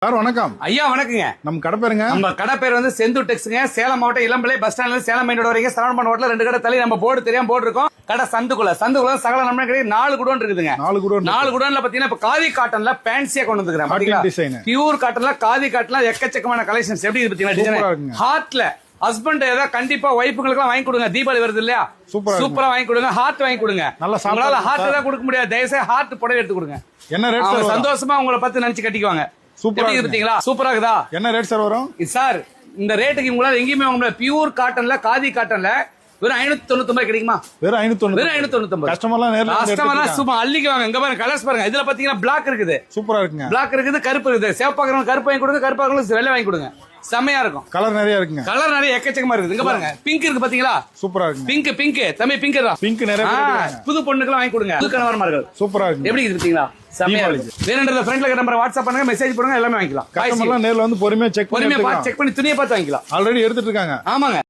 Sir வணக்கம். ஐயா வணக்கங்க. நம்ம கடை பேருங்க? நம்ம கடை பேர் வந்து செந்தூர் டெக்ஸ்ங்க. சேலம் மாவட்டம் இளம்பிள்ளை பஸ் ஸ்டாண்ட்ல சேலம் மெயின் ரோடு வரைக்கும் சரவணன் ரோட்ல 2 கடை தள்ளி நம்ம போர்டு தெரியாம போர்டு இருக்கும். கடை சந்துக்குள்ள சகல நம்ம கிடையாது. 4 குடோன் இருக்குதுங்க. 4 குடோன்ல பாத்தீங்கன்னா இப்ப காதி காட்டன்ல ஃபேன்சியா கொண்டு வந்துக்கிறேன். பியூர் காட்டன்ல காதி காட்டன்ல எக்கச்சக்கமான கலெக்ஷன்ஸ் எப்படி பாத்தீங்கன்னா ஹார்ட்ல ஹஸ்பண்ட் ஏதாவது கண்டிப்பா ஒய்ஃபுங்களுக்கு வாங்கி கொடுங்க. தீபாவளி வருது இல்லையா, சூப்பரா வாங்கி கொடுங்க. ஹார்ட் வாங்கி கொடுங்க. உங்களால ஹார்ட் தான் கொடுக்க முடியாது, தயவுசெய்து ஹார்ட் புடவை எடுத்து கொடுங்க. என்ன ரேட்? சந்தோஷமா உங்களை பத்தி நினைச்சு கட்டிக்குவாங்க. சூப்பரா சூப்பரா இருக்குதா? என்ன ரேட் சார் வரும் சார்? இந்த ரேட்டுக்கு உங்களால எங்கேயுமே வாங்க முடியாது. பியூர் காட்டன்ல காதி காட்டன்ல வெறும் 599 கிடைக்குமா? வெறும் 599. கஸ்டமர்லாம் சும்மா அள்ளிக்குவாங்க. இங்க பாருங்க கலர்ஸ் பாருங்க. இதுல பாத்தீங்கன்னா பிளாக் இருக்குது, சூப்பரா இருக்குங்க. பிளாக் இருக்குது, கருப்பு இருக்குது. சேவப்பாக்குறவங்க கருப்பு வாங்கி கொடுங்க, கருப்பாக்குறவங்க வெள்ளை வாங்கி கொடுங்க. செமையா இருக்கும். கலர் நிறைய இருக்குங்க. கலர் நிறைய எக்கச்சக்கமா இருக்குது. இங்க பாருங்க பிங்க் இருக்கு பாத்தீங்களா? சூப்பரா இருக்கு. பிங்க் தம்பி பிங்க் தான். பிங்க் நிறைய புது பொண்ணுக்கெல்லாம் வாங்கி கொடுங்க. புது கணவர்மார்கள் சூப்பரா இருக்கு. எப்படி இருக்கு பாத்தீங்களா? செமையா இருக்கு. வேணும்ன்றத ஃப்ரெண்ட்ல இருக்க நம்பர் வாட்ஸ்அப் பண்ணுங்க, மெசேஜ் பண்ணுங்க, எல்லாமே வாங்கிக்கலாம். கஸ்டமர்லாம் நேர்ல வந்து பொறுமையா செக் பண்ணி துணியை பார்த்து வாங்கிக்கலாம். ஆல்ரெடி எடுத்துட்டு இருக்காங்க. ஆமாங்க.